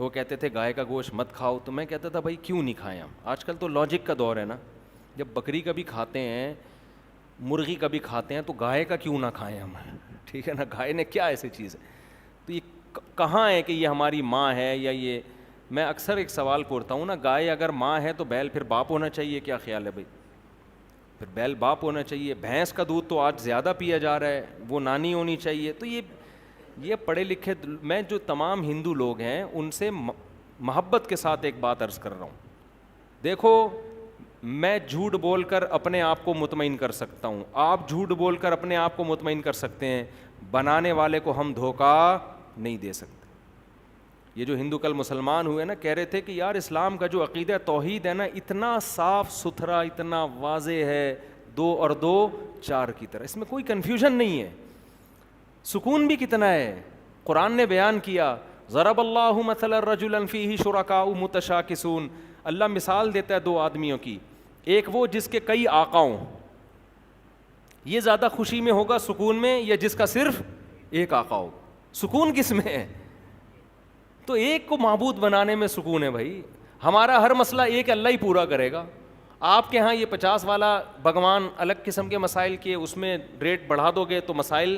وہ کہتے تھے گائے کا گوشت مت کھاؤ, تو میں کہتا تھا بھائی کیوں نہیں کھائیں ہم, آج کل تو لاجک کا دور ہے نا, جب بکری کا بھی کھاتے ہیں مرغی کا بھی کھاتے ہیں تو گائے کا کیوں نہ کھائیں ہم, ٹھیک ہے نا, گائے نے کیا ایسی چیز ہے, تو یہ کہاں ہے کہ یہ ہماری ماں ہے یا یہ, میں اکثر ایک سوال پوچھتا ہوں نا, گائے اگر ماں ہے تو بیل پھر باپ ہونا چاہیے, کیا خیال ہے بھائی, پھر بیل باپ ہونا چاہیے, بھینس کا دودھ تو آج زیادہ پیا جا رہا ہے, وہ نانی ہونی چاہیے, تو یہ پڑھے لکھے, میں جو تمام ہندو لوگ ہیں ان سے محبت کے ساتھ ایک بات عرض کر رہا ہوں, دیکھو میں جھوٹ بول کر اپنے آپ کو مطمئن کر سکتا ہوں, آپ جھوٹ بول کر اپنے آپ کو مطمئن کر سکتے ہیں, بنانے والے کو ہم دھوکہ نہیں دے سکتے. یہ جو ہندو کل مسلمان ہوئے نا, کہہ رہے تھے کہ یار اسلام کا جو عقیدہ توحید ہے نا اتنا صاف ستھرا, اتنا واضح ہے, 2 اور 2 4 کی طرح, اس میں کوئی کنفیوژن نہیں ہے, سکون بھی کتنا ہے. قرآن نے بیان کیا, ضرب اللہ مثلا رجلا فیہ شرکاء متشاکسون, اللہ مثال دیتا ہے 2 آدمیوں کی, ایک وہ جس کے کئی آقا ہوں, یہ زیادہ خوشی میں ہوگا سکون میں, یا جس کا صرف ایک آقا ہو, سکون کس میں ہے؟ تو ایک کو معبود بنانے میں سکون ہے بھائی, ہمارا ہر مسئلہ ایک اللہ ہی پورا کرے گا. آپ کے ہاں یہ 50 والا بھگوان الگ قسم کے مسائل کے, اس میں ریٹ بڑھا دو گے تو مسائل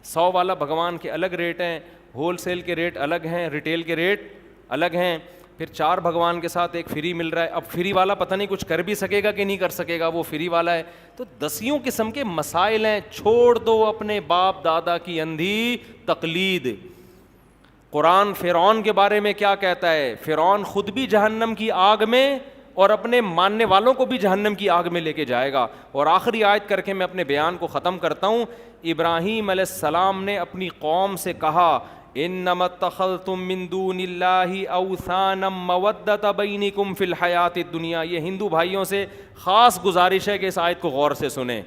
100 والا بھگوان کے الگ ریٹ ہیں, ہول سیل کے ریٹ الگ ہیں, ریٹیل کے ریٹ الگ ہیں, پھر 4 بھگوان کے ساتھ ایک فری مل رہا ہے, اب فری والا پتہ نہیں کچھ کر بھی سکے گا کہ نہیں کر سکے گا, وہ فری والا ہے. تو 10 قسم کے مسائل ہیں, چھوڑ دو اپنے باپ دادا کی اندھی تقلید. قرآن فرعون کے بارے میں کیا کہتا ہے؟ فرعون خود بھی جہنم کی آگ میں اور اپنے ماننے والوں کو بھی جہنم کی آگ میں لے کے جائے گا. اور آخری آیت کر کے میں اپنے بیان کو ختم کرتا ہوں. ابراہیم علیہ السلام نے اپنی قوم سے کہا, انما اتخذتم من دون اللہ اوثانا مودۃ بینکم فی الحیات الدنیا. یہ ہندو بھائیوں سے خاص گزارش ہے کہ اس آیت کو غور سے سنیں,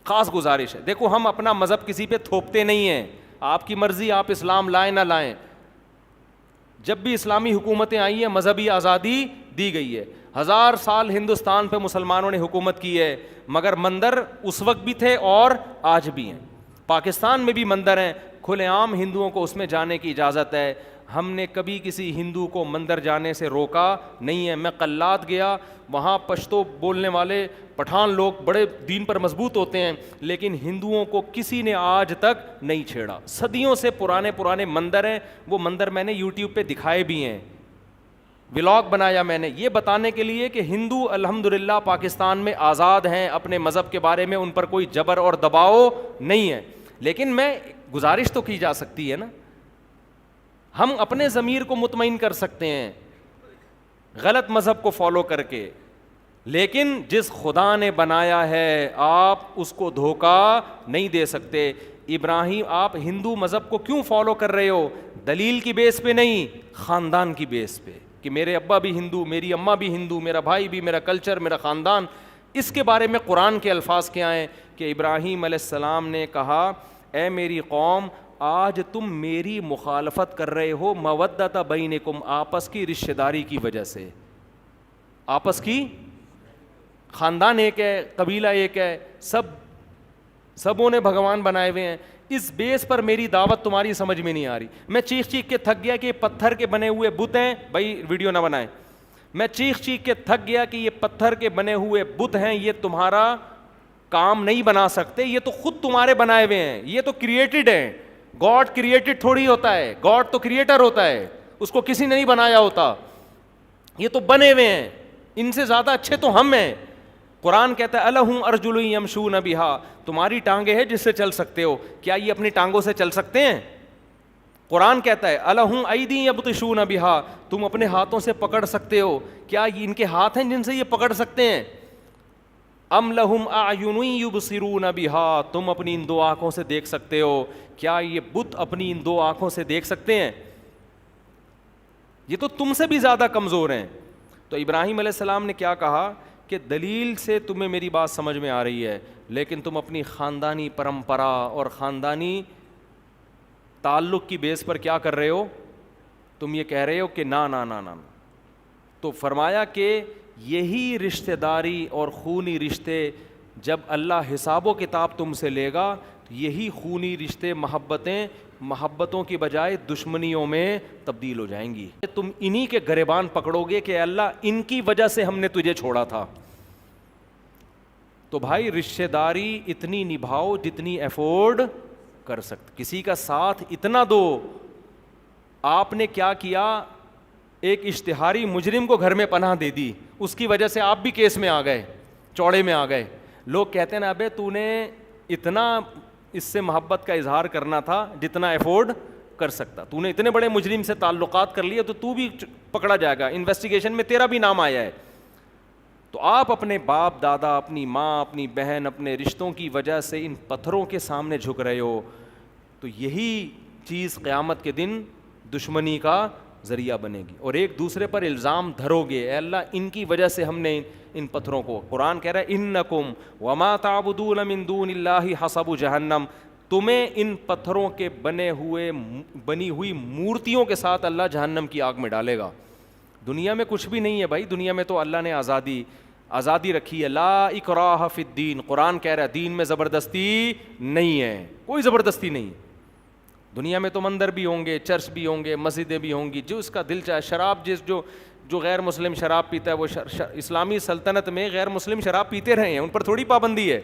خاص گزارش ہے. دیکھو ہم اپنا مذہب کسی پہ تھوپتے نہیں ہیں, آپ کی مرضی, آپ اسلام لائیں نہ لائیں. جب بھی اسلامی حکومتیں آئی ہیں مذہبی آزادی دی گئی ہے. 1000 سال ہندوستان پہ مسلمانوں نے حکومت کی ہے, مگر مندر اس وقت بھی تھے اور آج بھی ہیں. پاکستان میں بھی مندر ہیں, کھلے عام ہندوؤں کو اس میں جانے کی اجازت ہے. ہم نے کبھی کسی ہندو کو مندر جانے سے روکا نہیں ہے. میں قلات گیا, وہاں پشتو بولنے والے پٹھان لوگ بڑے دین پر مضبوط ہوتے ہیں, لیکن ہندوؤں کو کسی نے آج تک نہیں چھیڑا. صدیوں سے پرانے مندر ہیں, وہ مندر میں نے یوٹیوب پہ دکھائے بھی ہیں, ولاگ بنایا میں نے, یہ بتانے کے لیے کہ ہندو الحمدللہ پاکستان میں آزاد ہیں اپنے مذہب کے بارے میں, ان پر کوئی جبر اور دباؤ نہیں ہے. لیکن میں گزارش تو کی جا سکتی ہے نا, ہم اپنے ضمیر کو مطمئن کر سکتے ہیں غلط مذہب کو فالو کر کے, لیکن جس خدا نے بنایا ہے آپ اس کو دھوکہ نہیں دے سکتے. ابراہیم, آپ ہندو مذہب کو کیوں فالو کر رہے ہو؟ دلیل کی بیس پہ نہیں, خاندان کی بیس پہ, کہ میرے ابا بھی ہندو, میری اماں بھی ہندو, میرا بھائی بھی, میرا کلچر, میرا خاندان. اس کے بارے میں قرآن کے الفاظ کیا ہیں کہ ابراہیم علیہ السلام نے کہا, اے میری قوم, آج تم میری مخالفت کر رہے ہو مودۃ بینکم, آپس کی رشتہ داری کی وجہ سے. آپس کی, خاندان ایک ہے, قبیلہ ایک ہے, سبوں نے بھگوان بنائے ہوئے ہیں, اس بیس پر میری دعوت تمہاری سمجھ میں نہیں آ رہی. میں چیخ کے تھک گیا کہ یہ پتھر کے بنے ہوئے بت ہیں, بھائی ویڈیو نہ بنائیں. میں چیخ کے تھک گیا کہ یہ پتھر کے بنے ہوئے بت ہیں, یہ تمہارا کام نہیں بنا سکتے, یہ تو خود تمہارے بنائے ہوئے ہیں, یہ تو کریٹڈ ہیں. گاڈ کریٹڈ تھوڑی ہوتا ہے, گاڈ تو کریٹر ہوتا ہے, اس کو کسی نے نہیں بنایا ہوتا. یہ تو بنے ہوئے ہیں, ان سے زیادہ اچھے تو ہم ہیں. قرآن کہتا ہے الہم ارجل یمشون بہا, تمہاری ٹانگیں ہیں جس سے چل سکتے ہو, کیا یہ اپنی ٹانگوں سے چل سکتے ہیں؟ قرآن کہتا ہے الہم ایدی یبطشون بہا, تم اپنے ہاتھوں سے پکڑ سکتے ہو, کیا یہ ان کے ہاتھ ہیں جن سے یہ پکڑ سکتے ہیں؟ ام لہم اعین یبصرون بہا, تم اپنی ان 2 آنکھوں سے دیکھ سکتے ہو, کیا یہ بت اپنی ان 2 آنکھوں سے دیکھ سکتے ہیں؟ یہ تو تم سے بھی زیادہ کمزور ہیں. تو ابراہیم علیہ السلام نے کیا کہا کہ دلیل سے تمہیں میری بات سمجھ میں آ رہی ہے, لیکن تم اپنی خاندانی پرمپرا اور خاندانی تعلق کی بیس پر کیا کر رہے ہو؟ تم یہ کہہ رہے ہو کہ نا نا نا نا. تو فرمایا کہ یہی رشتہ داری اور خونی رشتے جب اللہ حساب و کتاب تم سے لے گا, تو یہی خونی رشتے محبتیں محبتوں کی بجائے دشمنیوں میں تبدیل ہو جائیں گی. تم انہی کے گریبان پکڑو گے کہ اللہ ان کی وجہ سے ہم نے تجھے چھوڑا تھا. تو بھائی رشتہ داری اتنی نبھاؤ جتنی افورڈ کر سکتے, کسی کا ساتھ اتنا دو. آپ نے کیا کیا, ایک اشتہاری مجرم کو گھر میں پناہ دے دی, اس کی وجہ سے آپ بھی کیس میں آ گئے, چوڑے میں آ گئے. لوگ کہتے ہیں نا ابے تو نے اتنا اس سے محبت کا اظہار کرنا تھا جتنا افورڈ کر سکتا, تو نے اتنے بڑے مجرم سے تعلقات کر لیے تو تو بھی پکڑا جائے گا, انویسٹیگیشن میں تیرا بھی نام آیا ہے. تو آپ اپنے باپ دادا, اپنی ماں, اپنی بہن, اپنے رشتوں کی وجہ سے ان پتھروں کے سامنے جھک رہے ہو, تو یہی چیز قیامت کے دن دشمنی کا ذریعہ بنے گی. اور ایک دوسرے پر الزام دھرو گے, اے اللہ ان کی وجہ سے ہم نے ان پتھروں کو. قرآن کہہ رہا ہے انکم وما تعبدون من دون اللہ حسب جہنم, تمہیں ان پتھروں کے بنی ہوئی مورتیوں کے ساتھ اللہ جہنم کی آگ میں ڈالے گا. دنیا میں کچھ بھی نہیں ہے بھائی, دنیا میں تو اللہ نے آزادی رکھی ہے. لا اکراہ فی الدین, قرآن کہہ رہا ہے دین میں زبردستی نہیں ہے, کوئی زبردستی نہیں. دنیا میں تو مندر بھی ہوں گے, چرچ بھی ہوں گے, مسجدیں بھی ہوں گی, جو اس کا دل چاہے. شراب جو غیر مسلم شراب پیتا ہے وہ اسلامی سلطنت میں غیر مسلم شراب پیتے رہے ہیں, ان پر تھوڑی پابندی ہے.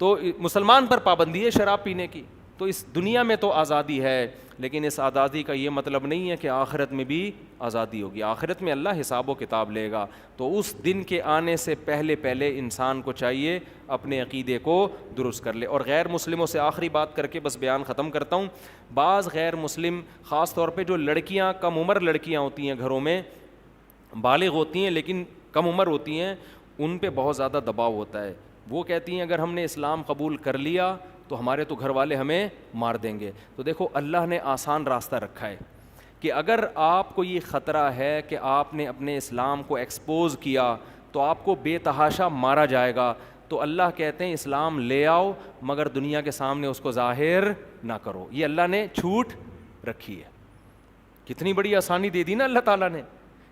تو مسلمان پر پابندی ہے شراب پینے کی. تو اس دنیا میں تو آزادی ہے, لیکن اس آزادی کا یہ مطلب نہیں ہے کہ آخرت میں بھی آزادی ہوگی. آخرت میں اللہ حساب و کتاب لے گا. تو اس دن کے آنے سے پہلے انسان کو چاہیے اپنے عقیدے کو درست کر لے. اور غیر مسلموں سے آخری بات کر کے بس بیان ختم کرتا ہوں. بعض غیر مسلم, خاص طور پہ جو لڑکیاں, کم عمر لڑکیاں ہوتی ہیں گھروں میں, بالغ ہوتی ہیں لیکن کم عمر ہوتی ہیں, ان پہ بہت زیادہ دباؤ ہوتا ہے. وہ کہتی ہیں اگر ہم نے اسلام قبول کر لیا تو ہمارے تو گھر والے ہمیں مار دیں گے. تو دیکھو اللہ نے آسان راستہ رکھا ہے کہ اگر آپ کو یہ خطرہ ہے کہ آپ نے اپنے اسلام کو ایکسپوز کیا تو آپ کو بے تحاشا مارا جائے گا, تو اللہ کہتے ہیں اسلام لے آؤ مگر دنیا کے سامنے اس کو ظاہر نہ کرو. یہ اللہ نے چھوٹ رکھی ہے. کتنی بڑی آسانی دے دی نا اللہ تعالیٰ نے.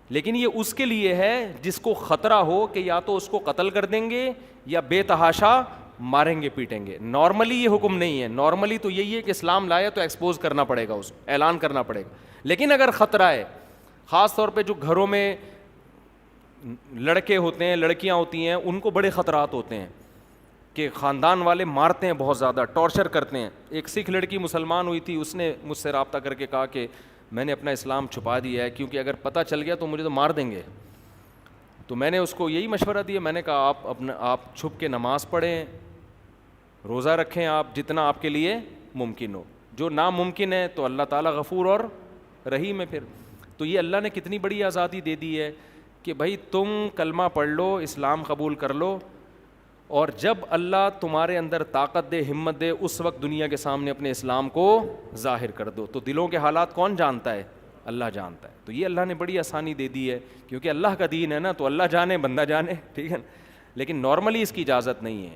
لیکن یہ اس کے لیے ہے جس کو خطرہ ہو کہ یا تو اس کو قتل کر دیں گے یا بے تحاشا ماریں گے, پیٹیں گے. نارملی یہ حکم نہیں ہے. نارملی تو یہی ہے کہ اسلام لایا تو ایکسپوز کرنا پڑے گا, اس کو اعلان کرنا پڑے گا. لیکن اگر خطرہ ہے, خاص طور پہ جو گھروں میں لڑکے ہوتے ہیں, لڑکیاں ہوتی ہیں, ان کو بڑے خطرات ہوتے ہیں کہ خاندان والے مارتے ہیں, بہت زیادہ ٹارچر کرتے ہیں. ایک سکھ لڑکی مسلمان ہوئی تھی, اس نے مجھ سے رابطہ کر کے کہا کہ میں نے اپنا اسلام چھپا دیا ہے کیونکہ اگر پتہ چل گیا تو مجھے تو مار دیں گے. تو میں نے اس کو یہی مشورہ دیا, میں نے کہا آپ چھپ کے نماز پڑھیں, روزہ رکھیں, آپ جتنا آپ کے لیے ممکن ہو. جو ناممکن ہے تو اللہ تعالیٰ غفور اور رحیم ہے. پھر تو یہ اللہ نے کتنی بڑی آزادی دے دی ہے کہ بھائی تم کلمہ پڑھ لو, اسلام قبول کر لو, اور جب اللہ تمہارے اندر طاقت دے, ہمت دے, اس وقت دنیا کے سامنے اپنے اسلام کو ظاہر کر دو. تو دلوں کے حالات کون جانتا ہے؟ اللہ جانتا ہے. تو یہ اللہ نے بڑی آسانی دے دی ہے کیونکہ اللہ کا دین ہے نا, تو اللہ جانے بندہ جانے, ٹھیک ہے. لیکن نارملی اس کی اجازت نہیں ہے.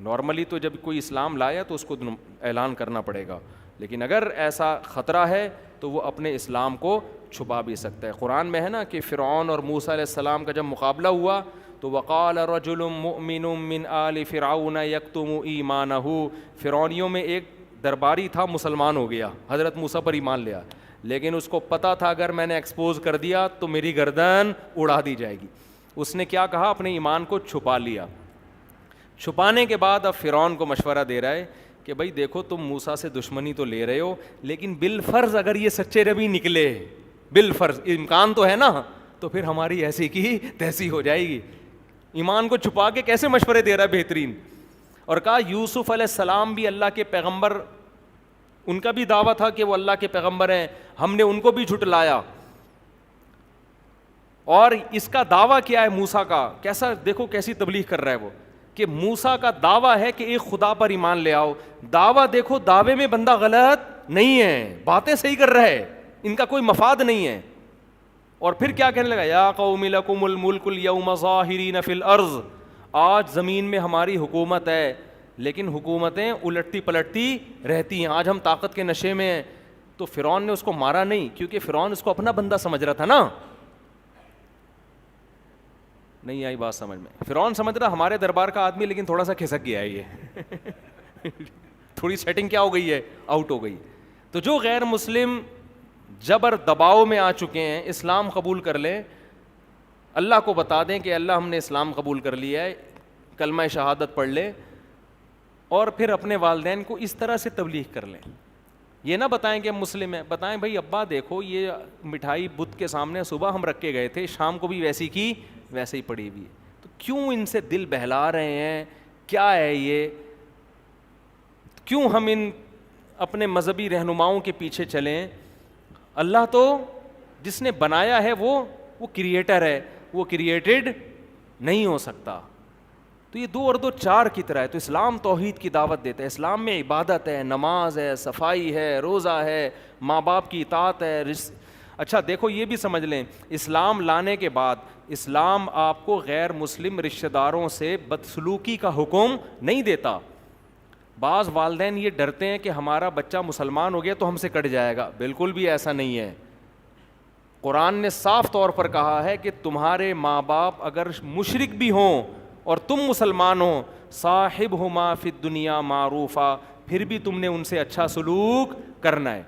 نارملی تو جب کوئی اسلام لایا تو اس کو اعلان کرنا پڑے گا, لیکن اگر ایسا خطرہ ہے تو وہ اپنے اسلام کو چھپا بھی سکتا ہے. قرآن میں ہے نا کہ فرعون اور موسیٰ علیہ السلام کا جب مقابلہ ہوا تو وقال رجل مؤمن من آل فرعون یکتم ایمانہ, فرعونیوں میں ایک درباری تھا, مسلمان ہو گیا, حضرت موسیٰ پر ایمان لیا, لیکن اس کو پتہ تھا اگر میں نے ایکسپوز کر دیا تو میری گردن اڑا دی جائے گی. اس نے کیا کہا, اپنے ایمان کو چھپا لیا. چھپانے کے بعد اب فرعون کو مشورہ دے رہا ہے کہ بھائی دیکھو تم موسیٰ سے دشمنی تو لے رہے ہو, لیکن بالفرض اگر یہ سچے نبی نکلے, بالفرض امکان تو ہے نا, تو پھر ہماری ایسی کی تیسی ہو جائے گی. ایمان کو چھپا کے کیسے مشورے دے رہا ہے بہترین. اور کہا یوسف علیہ السلام بھی اللہ کے پیغمبر, ان کا بھی دعویٰ تھا کہ وہ اللہ کے پیغمبر ہیں, ہم نے ان کو بھی جھٹلایا. اور اس کا دعویٰ کیا ہے موسیٰ کا, کیسا دیکھو کیسی تبلیغ کر رہا ہے وہ, کہ موسیٰ کا دعویٰ ہے کہ ایک خدا پر ایمان لے آؤ. دعویٰ دیکھو, دعوے میں بندہ غلط نہیں ہے, باتیں صحیح کر رہا ہے, ان کا کوئی مفاد نہیں ہے. اور پھر کیا کہنے لگا, یا قوم لکم الملک اليوم ظاہرین فی الارض, آج زمین میں ہماری حکومت ہے, لیکن حکومتیں الٹتی پلٹتی رہتی ہیں, آج ہم طاقت کے نشے میں ہیں. تو فرعون نے اس کو مارا نہیں, کیونکہ فرعون اس کو اپنا بندہ سمجھ رہا تھا نا. نہیں آئی بات سمجھ میں؟ فرعون سمجھ رہا ہمارے دربار کا آدمی, لیکن تھوڑا سا کھسک گیا ہے یہ. تھوڑی سیٹنگ کیا ہو گئی ہے, آؤٹ ہو گئی. تو جو غیر مسلم جبر دباؤ میں آ چکے ہیں, اسلام قبول کر لیں, اللہ کو بتا دیں کہ اللہ ہم نے اسلام قبول کر لیا ہے, کلمہ شہادت پڑھ لیں, اور پھر اپنے والدین کو اس طرح سے تبلیغ کر لیں. یہ نہ بتائیں کہ ہم مسلم ہیں, بتائیں بھائی ابا دیکھو یہ مٹھائی بت کے سامنے صبح ہم رکھ کے گئے تھے, شام کو بھی ویسی کی ویسے ہی پڑی ہوئی ہے, تو کیوں ان سے دل بہلا رہے ہیں, کیا ہے یہ, کیوں ہم ان اپنے مذہبی رہنماؤں کے پیچھے چلیں. اللہ تو جس نے بنایا ہے وہ کریٹر ہے, وہ کریٹڈ نہیں ہو سکتا. تو یہ 2 اور 2 4 کی طرح ہے. تو اسلام توحید کی دعوت دیتا ہے. اسلام میں عبادت ہے, نماز ہے, صفائی ہے, روزہ ہے, ماں باپ کی اطاعت ہے. اچھا دیکھو یہ بھی سمجھ لیں, اسلام لانے کے بعد اسلام آپ کو غیر مسلم رشتہ داروں سے بدسلوکی کا حکم نہیں دیتا. بعض والدین یہ ڈرتے ہیں کہ ہمارا بچہ مسلمان ہو گیا تو ہم سے کٹ جائے گا. بالکل بھی ایسا نہیں ہے. قرآن نے صاف طور پر کہا ہے کہ تمہارے ماں باپ اگر مشرک بھی ہوں اور تم مسلمان ہو, صاحبہما فی الدنیا معروفا, پھر بھی تم نے ان سے اچھا سلوک کرنا ہے.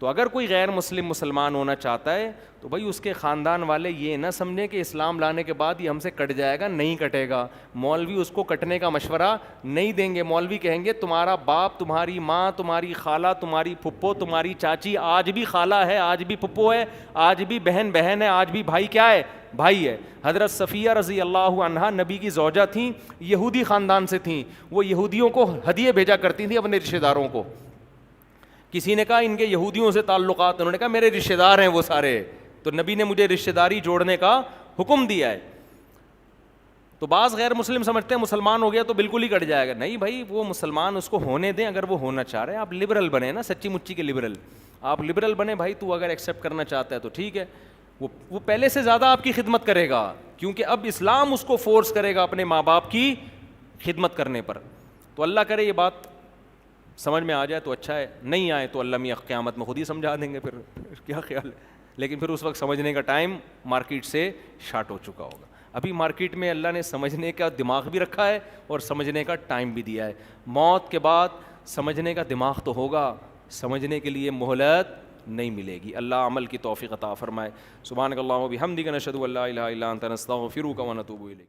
تو اگر کوئی غیر مسلم مسلمان ہونا چاہتا ہے تو بھائی اس کے خاندان والے یہ نہ سمجھیں کہ اسلام لانے کے بعد یہ ہم سے کٹ جائے گا. نہیں کٹے گا. مولوی اس کو کٹنے کا مشورہ نہیں دیں گے. مولوی کہیں گے تمہارا باپ, تمہاری ماں, تمہاری خالہ, تمہاری پھپھو, تمہاری چاچی آج بھی خالہ ہے, آج بھی پھپھو ہے, آج بھی بہن بہن ہے, آج بھی بھائی کیا ہے, بھائی ہے. حضرت صفیہ رضی اللہ عنہا نبی کی زوجہ تھیں, یہودی خاندان سے تھیں. وہ یہودیوں کو ہدیے بھیجا کرتی تھیں اپنے رشتہ داروں کو. کسی نے کہا ان کے یہودیوں سے تعلقات, انہوں نے کہا میرے رشتہ دار ہیں وہ سارے, تو نبی نے مجھے رشتہ داری جوڑنے کا حکم دیا ہے. تو بعض غیر مسلم سمجھتے ہیں مسلمان ہو گیا تو بالکل ہی کٹ جائے گا. نہیں بھائی, وہ مسلمان اس کو ہونے دیں اگر وہ ہونا چاہ رہے ہیں. آپ لبرل بنے نا, سچی مچی کے لبرل, آپ لبرل بنے بھائی. تو اگر ایکسیپٹ کرنا چاہتا ہے تو ٹھیک ہے, وہ پہلے سے زیادہ آپ کی خدمت کرے گا, کیونکہ اب اسلام اس کو فورس کرے گا اپنے ماں باپ کی خدمت کرنے پر. تو اللہ کرے یہ بات سمجھ میں آ جائے تو اچھا ہے, نہیں آئے تو اللہ میاں قیامت میں خود ہی سمجھا دیں گے. پھر کیا خیال ہے, لیکن پھر اس وقت سمجھنے کا ٹائم مارکیٹ سے شارٹ ہو چکا ہوگا. ابھی مارکیٹ میں اللہ نے سمجھنے کا دماغ بھی رکھا ہے اور سمجھنے کا ٹائم بھی دیا ہے. موت کے بعد سمجھنے کا دماغ تو ہوگا, سمجھنے کے لیے مہلت نہیں ملے گی. اللہ عمل کی توفیق عطا فرمائے. سبحانک اللہم و بحمدک نشہد ان لا الہ الا انت نستغفرک و نتوب الیک.